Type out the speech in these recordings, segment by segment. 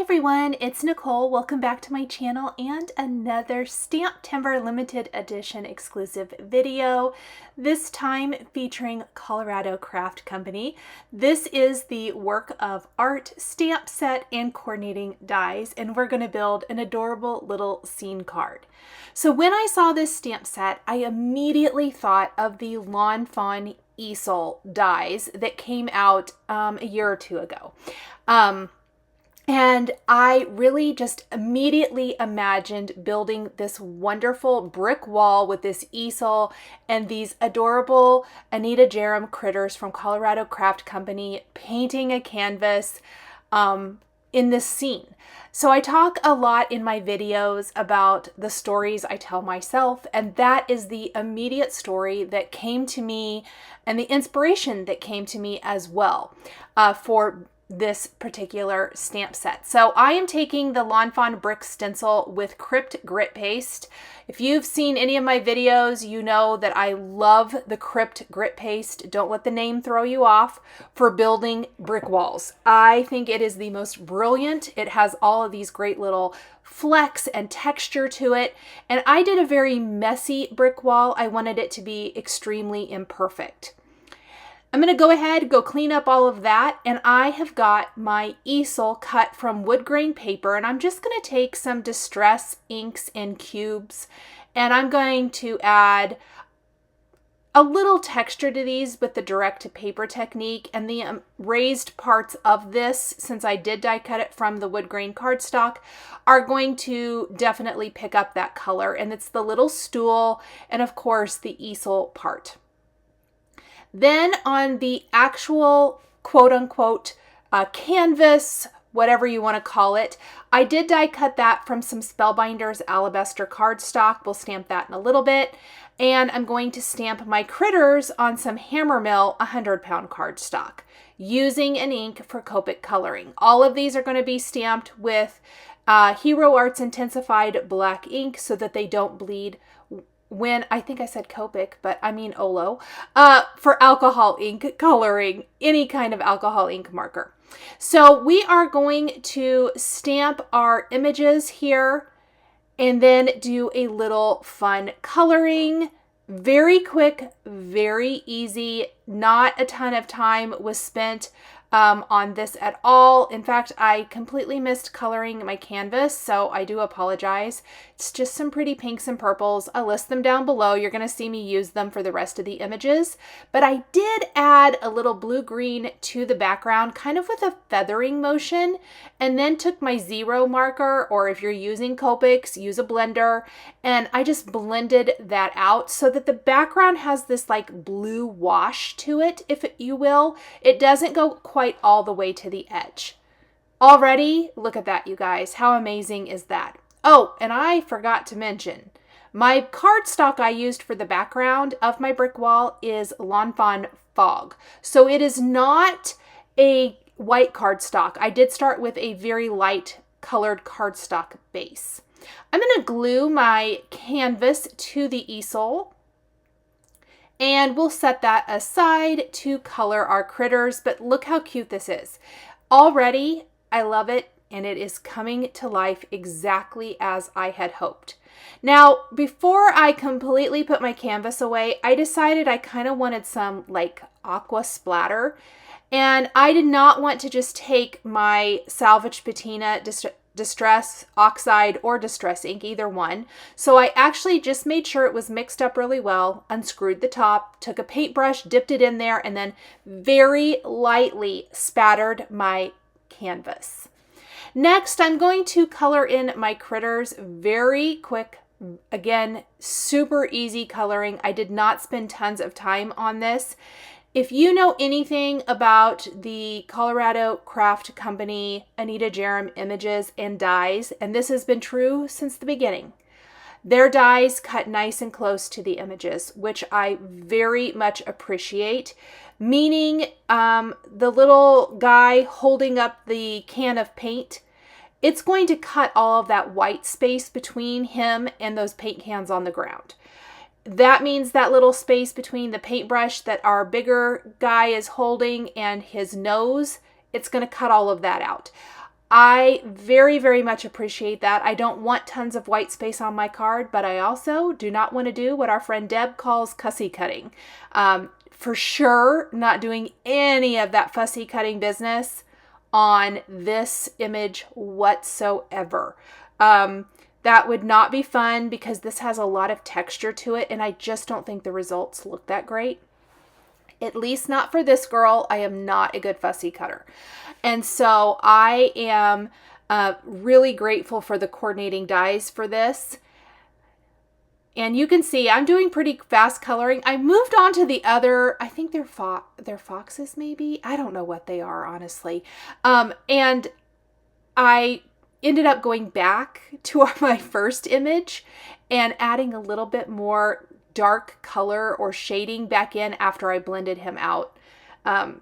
everyone, it's Nicole. Welcome back to my channel and another STAMPtember limited edition exclusive video, this time featuring Colorado Craft Company. This is the work of art stamp set and coordinating dies, and we're going to build an adorable little scene card. So when I saw this stamp set, I immediately thought of the Fawn EASEL dies that came out a year or two ago. And I really just immediately imagined building this wonderful brick wall with this easel and these adorable Anita Jerem critters from Colorado Craft Company painting a canvas in this scene. So I talk a lot in my videos about the stories I tell myself, and that is the immediate story that came to me and the inspiration that came to me as well for this particular stamp set. So I am taking the Fawn brick stencil with Crypt grit paste. If you've seen any of my videos, you know that I love the Crypt grit paste. Don't let the name throw you off for building brick walls. I think it is the most brilliant. It has all of these great little flecks and texture to it. And I did a very messy brick wall. I wanted it to be extremely imperfect. I'm going to go ahead, go clean up all of that, and I have got my easel cut from wood grain paper, and I'm just going to take some distress inks in cubes, and I'm going to add a little texture to these with the direct to paper technique, and the raised parts of this, since I did die cut it from the wood grain cardstock, are going to definitely pick up that color, and it's the little stool and of course the easel part. Then on the actual quote-unquote canvas, whatever you want to call it, I did die cut that from some Spellbinders alabaster cardstock. We'll stamp that in a little bit. And I'm going to stamp my critters on some Hammermill 100-pound cardstock using an ink for Copic coloring. All of these are going to be stamped with Hero Arts intensified black ink so that they don't bleed when, I think I said Copic, but I mean Olo, for alcohol ink coloring, any kind of alcohol ink marker. So we are going to stamp our images here and then do a little fun coloring. Very quick, very easy, not a ton of time was spent on this at all. In fact, I completely missed coloring my canvas, so I do apologize. It's just some pretty pinks and purples. I'll list them down below. You're going to see me use them for the rest of the images, but I did add a little blue-green to the background, kind of with a feathering motion, and then took my zero marker, or if you're using Copics, use a blender, and I just blended that out so that the background has this like blue wash to it, if you will. It doesn't go quite all the way to the edge. Already, look at that, you guys. How amazing is that? Oh, and I forgot to mention, my cardstock I used for the background of my brick wall is Fawn Fog. So it is not a white cardstock. I did start with a very light colored cardstock base. I'm going to glue my canvas to the easel, and we'll set that aside to color our critters, but look how cute this is. Already, I love it, and it is coming to life exactly as I had hoped. Now, before I completely put my canvas away, I decided I kind of wanted some like aqua splatter, and I did not want to just take my Salvage Patina Distress Oxide or Distress ink, either one. So I actually just made sure it was mixed up really well, unscrewed the top, took a paintbrush, dipped it in there, and then very lightly spattered my canvas. Next, I'm going to color in my critters. Very quick, again, super easy coloring. I did not spend tons of time on this. If you know anything about the Colorado Craft Company Anita Jerem images and dies, and this has been true since the beginning, their dies cut nice and close to the images, which I very much appreciate. Meaning the little guy holding up the can of paint, it's going to cut all of that white space between him and those paint cans on the ground. That means that little space between the paintbrush that our bigger guy is holding and his nose, it's going to cut all of that out. I very, very much appreciate that. I don't want tons of white space on my card, but I also do not want to do what our friend Deb calls cussy cutting. For sure, not doing any of that fussy cutting business on this image whatsoever. That would not be fun because this has a lot of texture to it, and I just don't think the results look that great. At least not for this girl. I am not a good fussy cutter. And so I am really grateful for the coordinating dies for this. And you can see I'm doing pretty fast coloring. I moved on to the other, I think they're foxes maybe. I don't know what they are, honestly. And I ended up going back to my first image and adding a little bit more dark color or shading back in after I blended him out.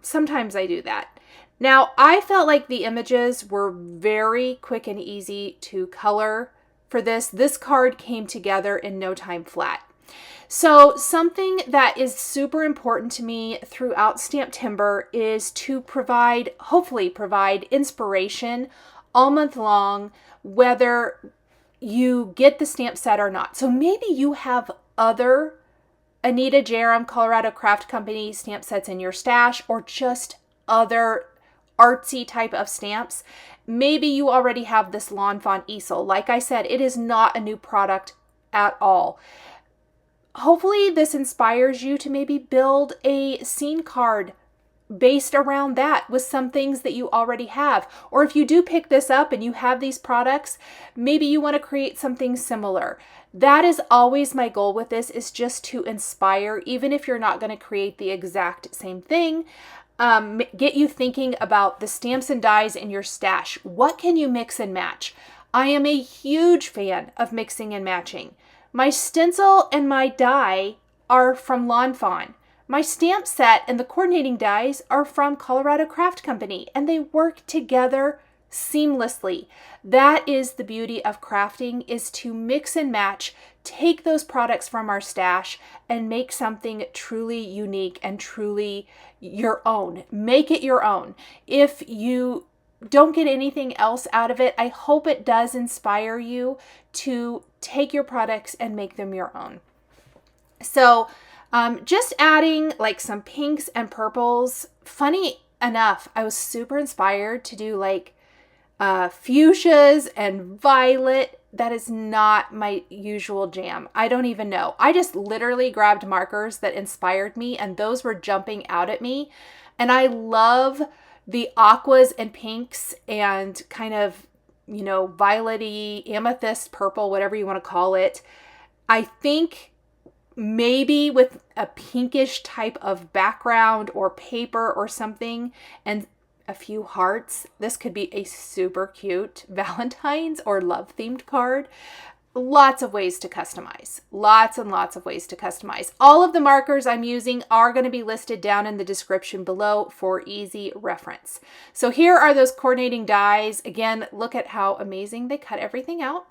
Sometimes I do that. Now, I felt like the images were very quick and easy to color for this. This card came together in no time flat. So something that is super important to me throughout STAMPtember is to hopefully provide inspiration all month long, whether you get the stamp set or not. So maybe you have other Anita Jerem Colorado Craft Company stamp sets in your stash, or just other artsy type of stamps. Maybe you already have this Lawn Fawn EASEL. Like I said, it is not a new product at all. Hopefully this inspires you to maybe build a scene card based around that with some things that you already have. Or if you do pick this up and you have these products, maybe you want to create something similar. That is always my goal with this, is just to inspire, even if you're not going to create the exact same thing. Get you thinking about the stamps and dies in your stash. What can you mix and match? I am a huge fan of mixing and matching. My stencil and my die are from Lawn Fawn. My stamp set and the coordinating dies are from Colorado Craft Company, and they work together seamlessly. That is the beauty of crafting, is to mix and match, take those products from our stash and make something truly unique and truly your own. Make it your own. If you don't get anything else out of it, I hope it does inspire you to take your products and make them your own. So just adding like some pinks and purples. Funny enough, I was super inspired to do like fuchsias and violet. That is not my usual jam. I don't even know. I just literally grabbed markers that inspired me, and those were jumping out at me. And I love the aquas and pinks and kind of, you know, violet-y, amethyst purple, whatever you want to call it. I think maybe with a pinkish type of background or paper or something and a few hearts, this could be a super cute Valentine's or love themed card. Lots of ways to customize. Lots and lots of ways to customize. All of the markers I'm using are going to be listed down in the description below for easy reference. So here are those coordinating dies. Again, look at how amazing they cut everything out.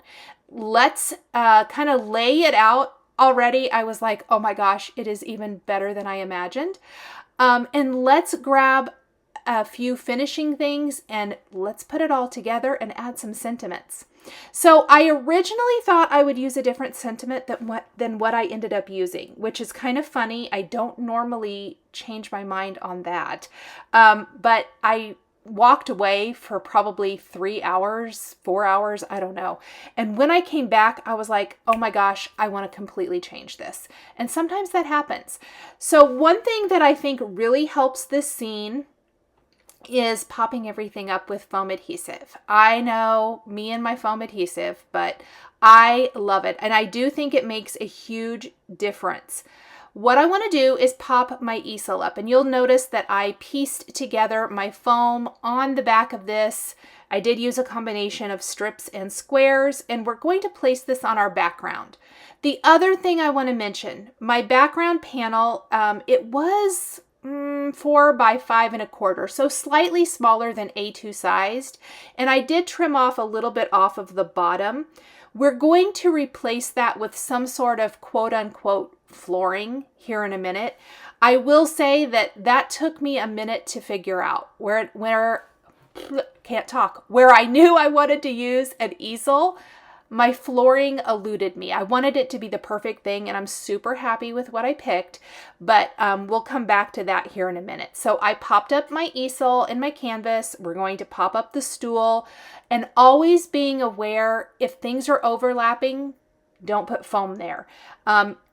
Let's kind of lay it out. Already I was like, oh my gosh, it is even better than I imagined. And let's grab a few finishing things and let's put it all together and add some sentiments. So I originally thought I would use a different sentiment than what I ended up using, which is kind of funny. I don't normally change my mind on that. But I walked away for probably 3 hours, 4 hours, I don't know. And when I came back, I was like, oh my gosh, I want to completely change this. And sometimes that happens. So one thing that I think really helps this scene is popping everything up with foam adhesive. I know, me and my foam adhesive, but I love it. And I do think it makes a huge difference. What I want to do is pop my EASEL up, and you'll notice that I pieced together my foam on the back of this. I did use a combination of strips and squares, and we're going to place this on our background. The other thing I want to mention, my background panel, it was 4 by 5 1/4, so slightly smaller than A2 sized, and I did trim off a little bit off of the bottom. We're going to replace that with some sort of quote-unquote flooring here in a minute. I will say that that took me a minute to figure out where can't talk, where I knew I wanted to use an easel, my flooring eluded me. I wanted it to be the perfect thing, and I'm super happy with what I picked, but we'll come back to that here in a minute. So I popped up my easel in my canvas. We're going to pop up the stool, and always being aware if things are overlapping, don't put foam there.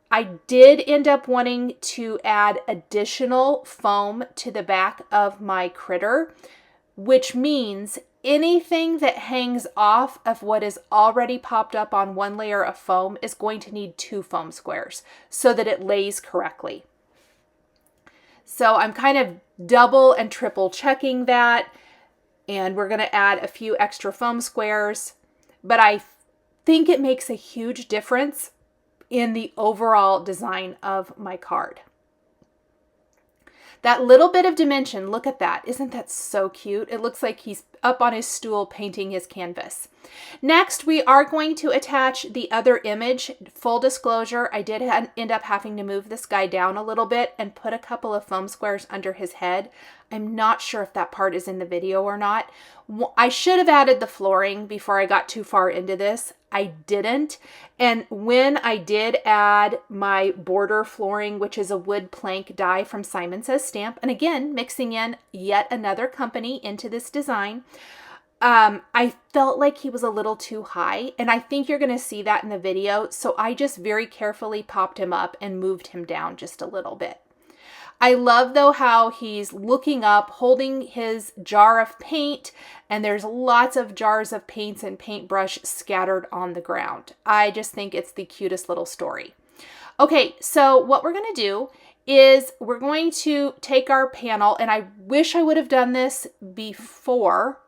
I did end up wanting to add additional foam to the back of my critter, which means anything that hangs off of what is already popped up on one layer of foam is going to need 2 foam squares so that it lays correctly. So I'm kind of double and triple checking that, and we're going to add a few extra foam squares, but I think it makes a huge difference in the overall design of my card. That little bit of dimension, look at that. Isn't that so cute? It looks like he's up on his stool painting his canvas. Next, we are going to attach the other image. Full disclosure, I did end up having to move this guy down a little bit and put a couple of foam squares under his head. I'm not sure if that part is in the video or not. I should have added the flooring before I got too far into this. I didn't. And when I did add my border flooring, which is a wood plank die from Simon Says Stamp, and again, mixing in yet another company into this design, I felt like he was a little too high, and I think you're going to see that in the video. So I just very carefully popped him up and moved him down just a little bit. I love though how he's looking up, holding his jar of paint, and there's lots of jars of paints and paintbrush scattered on the ground. I just think it's the cutest little story. Okay, so what we're going to do is we're going to take our panel, and I wish I would have done this before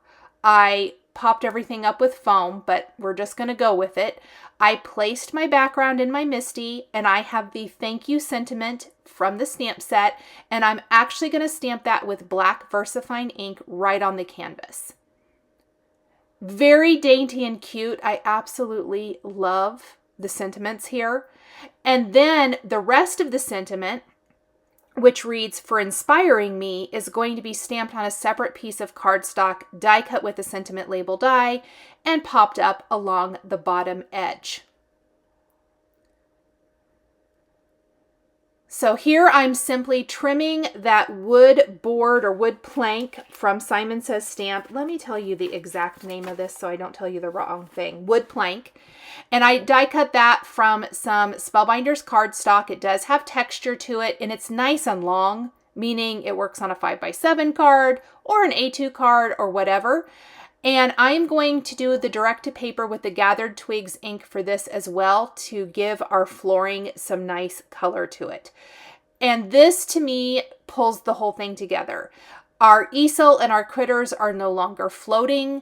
I popped everything up with foam, but we're just going to go with it. I placed my background in my MISTI, and I have the thank you sentiment from the stamp set, and I'm actually going to stamp that with black VersaFine ink right on the canvas. Very dainty and cute. I absolutely love the sentiments here. And then the rest of the sentiment, which reads, "For inspiring me," is going to be stamped on a separate piece of cardstock, die cut with a sentiment label die, and popped up along the bottom edge. So here I'm simply trimming that wood board or wood plank from Simon Says Stamp. Let me tell you the exact name of this so I don't tell you the wrong thing. Wood plank. And I die cut that from some Spellbinders cardstock. It does have texture to it, and it's nice and long, meaning it works on a 5x7 card or an A2 card or whatever. And I'm going to do the direct to paper with the Gathered Twigs ink for this as well to give our flooring some nice color to it. And this to me pulls the whole thing together. Our easel and our critters are no longer floating.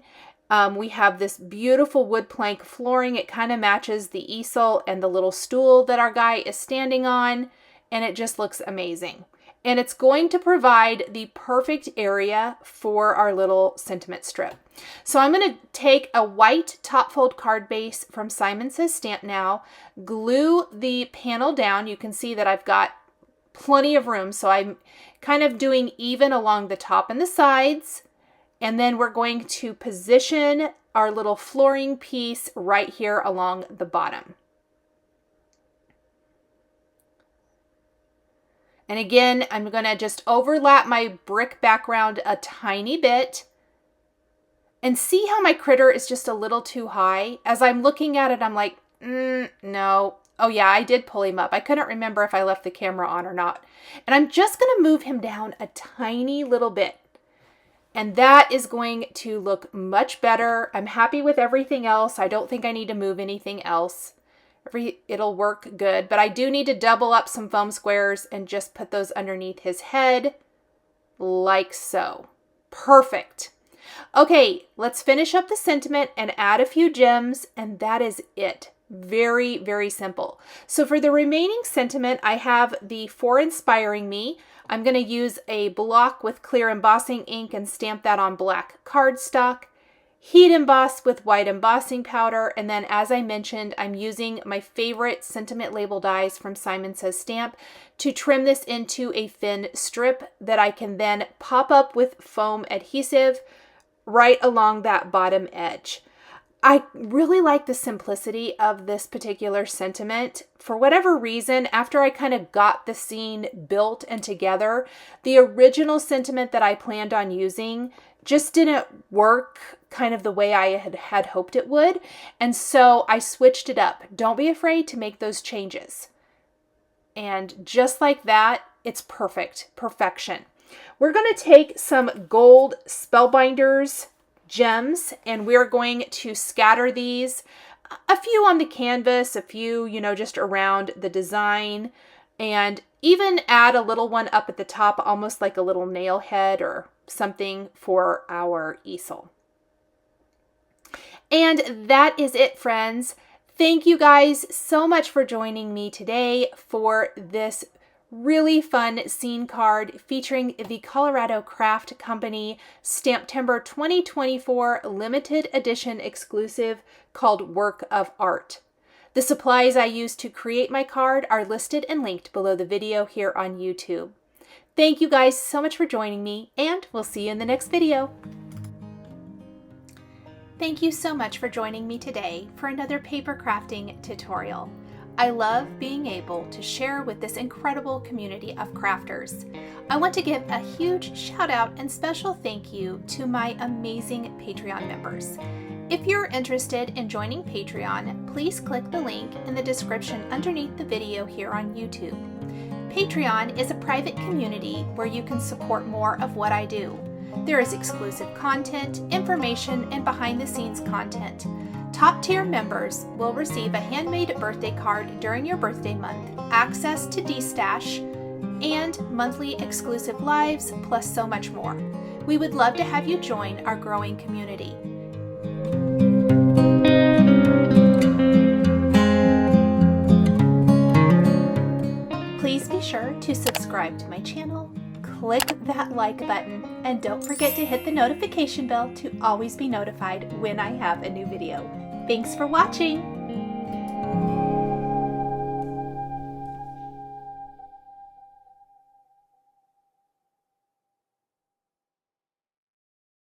We have this beautiful wood plank flooring. It kind of matches the easel and the little stool that our guy is standing on, and it just looks amazing. And it's going to provide the perfect area for our little sentiment strip. So I'm going to take a white top fold card base from Simon Says Stamp now, glue the panel down. You can see that I've got plenty of room, so I'm kind of doing even along the top and the sides. And then we're going to position our little flooring piece right here along the bottom. And again, I'm going to just overlap my brick background a tiny bit and see how my critter is just a little too high. As I'm looking at it, I'm like, no. Oh yeah, I did pull him up. I couldn't remember if I left the camera on or not. And I'm just going to move him down a tiny little bit. And that is going to look much better. I'm happy with everything else. I don't think I need to move anything else. It'll work good, but I do need to double up some foam squares and just put those underneath his head like so. Perfect. Okay, let's finish up the sentiment and add a few gems, and that is it. Very, very simple. So for the remaining sentiment, I have the For Inspiring Me. I'm going to use a block with clear embossing ink and stamp that on black cardstock. Heat emboss with white embossing powder, and then as I mentioned, I'm using my favorite sentiment label dies from Simon Says Stamp to trim this into a thin strip that I can then pop up with foam adhesive, right along that bottom edge. I really like the simplicity of this particular sentiment. For whatever reason, after I kind of got the scene built and together, the original sentiment that I planned on using just didn't work kind of the way I had hoped it would. And so I switched it up. Don't be afraid to make those changes. And just like that, it's perfect. Perfection. We're going to take some gold Spellbinders gems, and we're going to scatter these, a few on the canvas, a few, you know, just around the design, and even add a little one up at the top, almost like a little nail head or something for our easel. And that is it, friends. Thank you guys so much for joining me today for this really fun scene card featuring the Colorado Craft Company STAMPtember 2024 limited edition exclusive called Work of Art. The supplies I used to create my card are listed and linked below the video here on YouTube. Thank you guys so much for joining me, and we'll see you in the next video. Thank you so much for joining me today for another paper crafting tutorial. I love being able to share with this incredible community of crafters. I want to give a huge shout out and special thank you to my amazing Patreon members. If you're interested in joining Patreon, please click the link in the description underneath the video here on YouTube. Patreon is a private community where you can support more of what I do. There is exclusive content, information, and behind-the-scenes content. Top-tier members will receive a handmade birthday card during your birthday month, access to D-Stash, and monthly exclusive lives, plus so much more. We would love to have you join our growing community. Please be sure to subscribe to my channel, click that like button, and don't forget to hit the notification bell to always be notified when I have a new video. Thanks for watching!